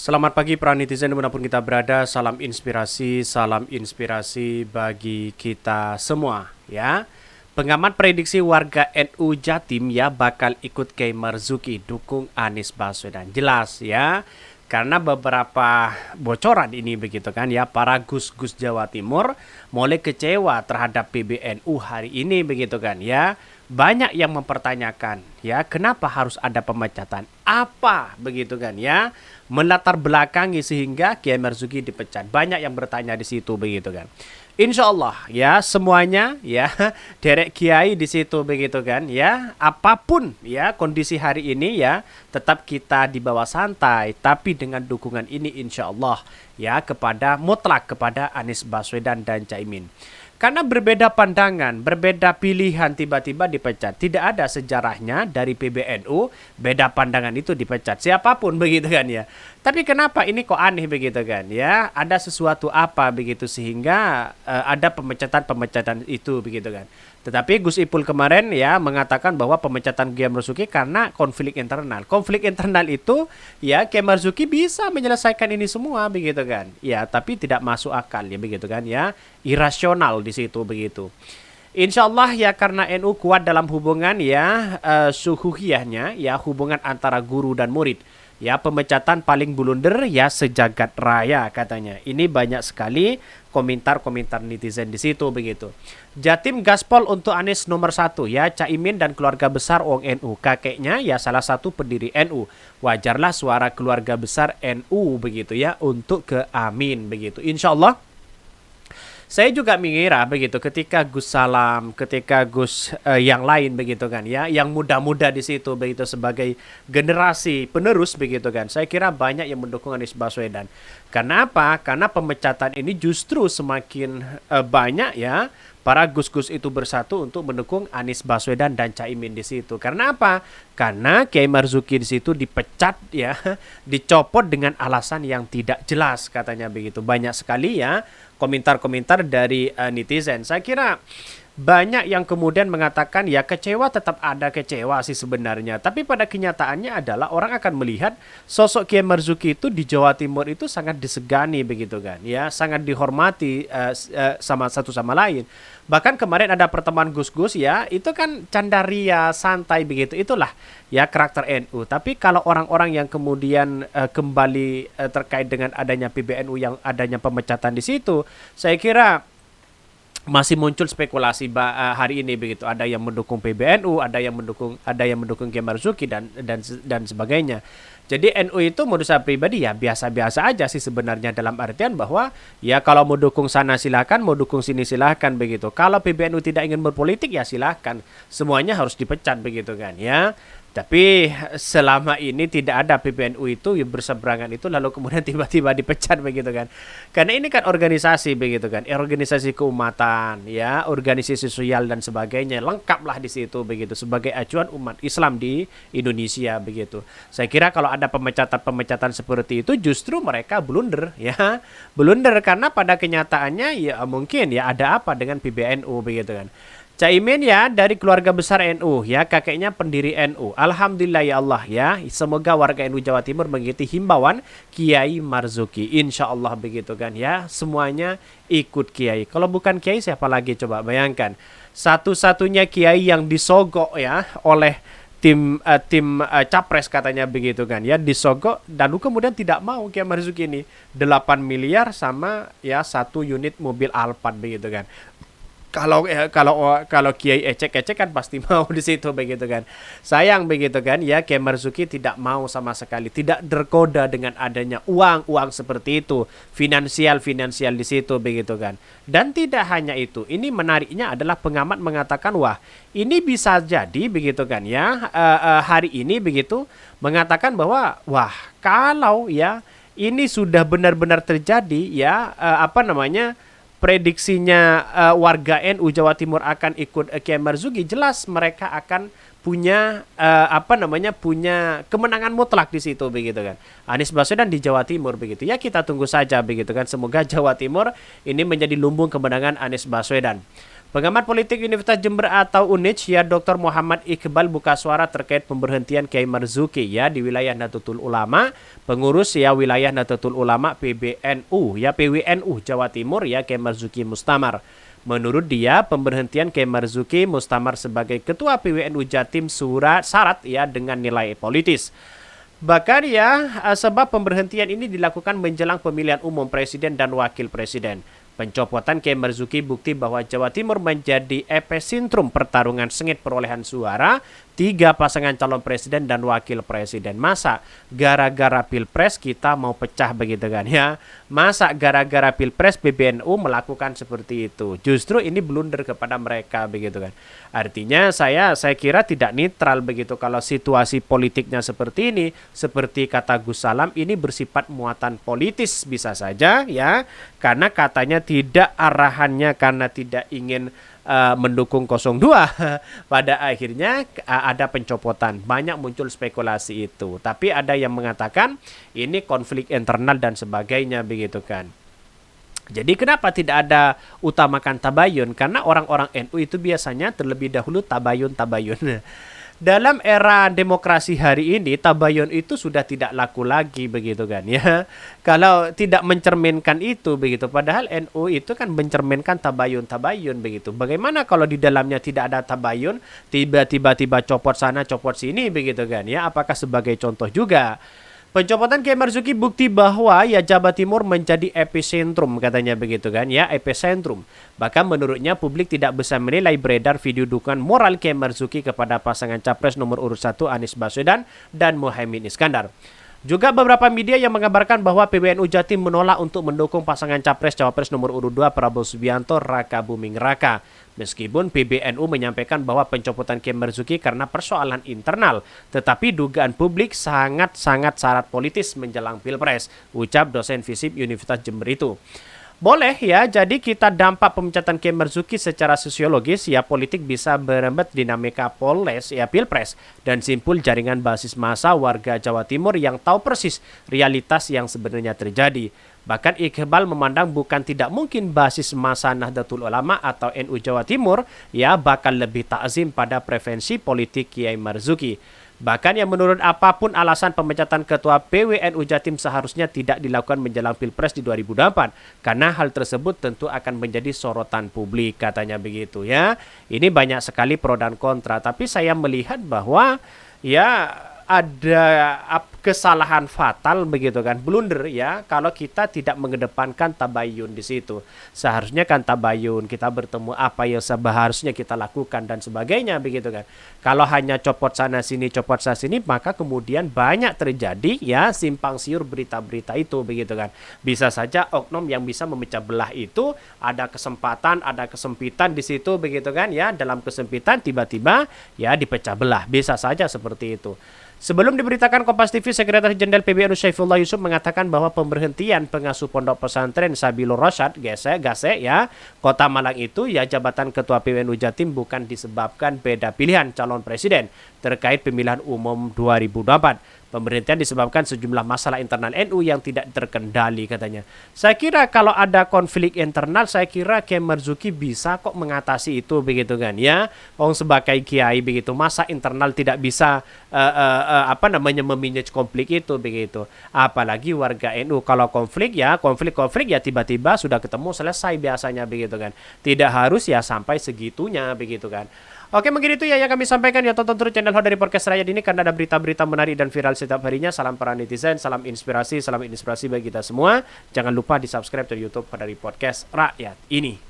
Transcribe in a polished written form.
Selamat pagi para netizen dimanapun kita berada, salam inspirasi bagi kita semua ya. Pengamat prediksi warga NU Jatim ya bakal ikut Kiai Marzuki dukung Anies Baswedan. Jelas ya, karena beberapa bocoran ini begitu kan ya, para gus-gus Jawa Timur mulai kecewa terhadap PBNU hari ini begitu kan ya. Banyak yang mempertanyakan ya, kenapa harus ada pemecatan? Apa begitu kan ya? Melatar belakangi sehingga Kiai Marzuki dipecat. Banyak yang bertanya di situ begitu kan. Insya Allah ya semuanya ya derek kiai di situ begitu kan ya, apapun ya kondisi hari ini ya tetap kita di bawah santai, tapi dengan dukungan ini insya Allah ya kepada mutlak kepada Anies Baswedan dan Caimin. Karena berbeda pandangan, berbeda pilihan tiba-tiba dipecat. Tidak ada sejarahnya dari PBNU, beda pandangan itu dipecat. Siapapun begitu kan ya. Tapi kenapa ini kok aneh begitu kan ya? Ada sesuatu apa begitu sehingga ada pemecatan-pemecatan itu begitu kan. Tetapi Gus Ipul kemarin ya mengatakan bahwa pemecatan Kiai Marzuki karena konflik internal. Konflik internal itu ya Kiai Marzuki bisa menyelesaikan ini semua begitu kan. Ya, tapi tidak masuk akal ya begitu kan ya. Irasional di situ begitu. Insya Allah ya karena NU kuat dalam hubungan ya suhuhiyahnya ya, hubungan antara guru dan murid. Ya, pemecatan paling blunder ya sejagat raya katanya. Ini banyak sekali komentar-komentar netizen di situ begitu. Jatim gaspol untuk Anies nomor 1 ya, Caimin dan keluarga besar Wong NU. Kakeknya ya salah satu pendiri NU. Wajarlah suara keluarga besar NU begitu ya untuk ke Amin begitu. Insya Allah. Saya juga mengira begitu ketika Gus Salam, ketika Gus yang lain begitu kan ya, yang muda-muda di situ begitu sebagai generasi penerus begitu kan. Saya kira banyak yang mendukung Anies Baswedan. Karena apa? Karena pemecatan ini justru semakin banyak ya para gus-gus itu bersatu untuk mendukung Anies Baswedan dan Caimin di situ. Karena apa? Karena Kiai Marzuki di situ dipecat ya, dicopot dengan alasan yang tidak jelas katanya begitu. Banyak sekali ya komentar-komentar dari netizen. Saya kira banyak yang kemudian mengatakan ya kecewa, tetap ada kecewa sih sebenarnya. Tapi pada kenyataannya adalah orang akan melihat sosok Kiai Marzuki itu di Jawa Timur itu sangat disegani begitu kan. Ya, sangat dihormati sama satu sama lain. Bahkan kemarin ada pertemuan gus-gus ya, itu kan candaria, santai begitu. Itulah ya karakter NU. Tapi kalau orang-orang yang kemudian kembali terkait dengan adanya PBNU, yang adanya pemecatan di situ, saya kira masih muncul spekulasi hari ini begitu. Ada yang mendukung PBNU, ada yang mendukung Kiai Marzuki dan sebagainya. Jadi NU itu menurut saya pribadi ya biasa-biasa aja sih sebenarnya, dalam artian bahwa ya kalau mau dukung sana silahkan, mau dukung sini silahkan begitu. Kalau PBNU tidak ingin berpolitik ya silahkan, semuanya harus dipecat begitu kan ya. Tapi selama ini tidak ada PBNU itu yang berseberangan itu lalu kemudian tiba-tiba dipecat begitu kan. Karena ini kan organisasi begitu kan, organisasi keumatan ya, organisasi sosial dan sebagainya, lengkaplah di situ begitu sebagai acuan umat Islam di Indonesia begitu. Saya kira kalau ada pemecatan-pemecatan seperti itu justru mereka blunder ya. Blunder karena pada kenyataannya ya mungkin ya ada apa dengan PBNU begitu kan. Caimin ya dari keluarga besar NU ya, kakeknya pendiri NU. Alhamdulillah ya Allah ya, semoga warga NU Jawa Timur mengikuti himbauan Kiai Marzuki. Insya Allah begitu kan ya, semuanya ikut Kiai. Kalau bukan Kiai siapa lagi coba bayangkan. Satu-satunya Kiai yang disogok ya oleh tim capres katanya begitu kan ya, disogok dan kemudian tidak mau Kiai Marzuki ini 8 miliar sama ya 1 unit mobil Alphard begitu kan. Kalau Kiai ecek-ecek kan pasti mau di situ begitu kan. Sayang begitu kan ya, Kiai Marzuki tidak mau sama sekali, tidak tergoda dengan adanya uang seperti itu, finansial di situ begitu kan. Dan tidak hanya itu, ini menariknya adalah pengamat mengatakan wah ini bisa jadi begitu kan ya, hari ini begitu mengatakan bahwa wah kalau ya ini sudah benar-benar terjadi ya prediksinya warga NU Jawa Timur akan ikut Kiai Marzuki, jelas mereka akan punya punya kemenangan mutlak di situ begitu kan. Anies Baswedan di Jawa Timur begitu. Ya kita tunggu saja begitu kan. Semoga Jawa Timur ini menjadi lumbung kemenangan Anies Baswedan. Pengamat politik Universitas Jember atau UNIJ ya Dr. Muhammad Iqbal buka suara terkait pemberhentian Kiai Marzuki ya di wilayah Nahdlatul Ulama, pengurus ya wilayah Nahdlatul Ulama PBNU ya PWNU Jawa Timur ya Kiai Marzuki Mustamar. Menurut dia, pemberhentian Kiai Marzuki Mustamar sebagai ketua PWNU Jatim syarat ya dengan nilai politis. Bahkan ya, sebab pemberhentian ini dilakukan menjelang pemilihan umum presiden dan wakil presiden. Pencopotan Kiai Marzuki bukti bahwa Jawa Timur menjadi epicentrum pertarungan sengit perolehan suara 3 pasangan calon presiden dan wakil presiden. Masa gara-gara pilpres kita mau pecah begitu kan ya? Masa gara-gara pilpres PBNU melakukan seperti itu? Justru ini blunder kepada mereka begitu kan? Artinya saya kira tidak netral begitu kalau situasi politiknya seperti ini, seperti kata Gus Salam ini bersifat muatan politis bisa saja ya, karena katanya tidak arahannya karena tidak ingin mendukung 02 pada akhirnya ada pencopotan, banyak muncul spekulasi itu, tapi ada yang mengatakan ini konflik internal dan sebagainya begitu kan. Jadi kenapa tidak ada utamakan tabayun? Karena orang-orang NU itu biasanya terlebih dahulu tabayun-tabayun. Dalam era demokrasi hari ini, tabayun itu sudah tidak laku lagi begitu kan ya. Kalau tidak mencerminkan itu begitu, padahal NU itu kan mencerminkan tabayun-tabayun begitu. Bagaimana kalau di dalamnya tidak ada tabayun, tiba-tiba copot sana, copot sini begitu kan ya. Apakah sebagai contoh juga? Pencopotan Kiai Marzuki bukti bahwa ya Jawa Timur menjadi epicentrum katanya begitu kan ya, epicentrum. Bahkan menurutnya publik tidak bisa menilai beredar video dukungan moral Kiai Marzuki kepada pasangan capres nomor urut 1 Anies Baswedan dan Muhaimin Iskandar. Juga beberapa media yang mengabarkan bahwa PBNU Jatim menolak untuk mendukung pasangan capres-cawapres nomor urut 2 Prabowo Subianto Raka Buming Raka. Meskipun PBNU menyampaikan bahwa pencopotan Kiai Marzuki karena persoalan internal, tetapi dugaan publik sangat-sangat syarat politis menjelang Pilpres, ucap dosen FISIP Universitas Jember itu. Boleh ya, jadi kita dampak pemecatan Kiai Marzuki secara sosiologis ya politik bisa berembet dinamika Polres ya Pilpres dan simpul jaringan basis massa warga Jawa Timur yang tahu persis realitas yang sebenarnya terjadi. Bahkan Iqbal memandang bukan tidak mungkin basis massa Nahdlatul Ulama atau NU Jawa Timur ya bakal lebih takzim pada preferensi politik Kiai Marzuki. Bahkan yang menurut apapun alasan pemecatan ketua PWNU Jatim seharusnya tidak dilakukan menjelang Pilpres di 2024 karena hal tersebut tentu akan menjadi sorotan publik katanya begitu ya. Ini banyak sekali pro dan kontra, tapi saya melihat bahwa ya ada kesalahan fatal begitu kan, blunder ya kalau kita tidak mengedepankan tabayun di situ. Seharusnya kan tabayun, kita bertemu apa yang seharusnya kita lakukan dan sebagainya begitu kan. Kalau hanya copot sana sini maka kemudian banyak terjadi ya simpang siur berita-berita itu begitu kan. Bisa saja oknum yang bisa memecah belah itu ada kesempatan, ada kesempitan di situ begitu kan ya, dalam kesempitan tiba-tiba ya dipecah belah. Bisa saja seperti itu. Sebelum diberitakan Kompas TV, Sekretaris Jenderal PBNU Syaifullah Yusuf mengatakan bahwa pemberhentian pengasuh pondok pesantren Sabilur Rasyad Gase ya Kota Malang itu ya jabatan Ketua PBNU Jatim bukan disebabkan beda pilihan calon presiden terkait pemilihan umum 2024. Pemberhentian disebabkan sejumlah masalah internal NU yang tidak terkendali katanya. Saya kira kalau ada konflik internal, saya kira Kiai Marzuki bisa kok mengatasi itu begitu kan ya. Sebagai kiai begitu, masa internal tidak bisa memanage konflik itu begitu. Apalagi warga NU kalau konflik ya tiba-tiba sudah ketemu selesai biasanya begitu kan. Tidak harus ya sampai segitunya begitu kan. Oke, mungkin itu ya yang kami sampaikan ya. Tonton terus channel Hot dari Podcast Rakyat ini karena ada berita-berita menarik dan viral setiap harinya. Salam para netizen, salam inspirasi bagi kita semua. Jangan lupa di subscribe ke YouTube Hot dari Podcast Rakyat ini.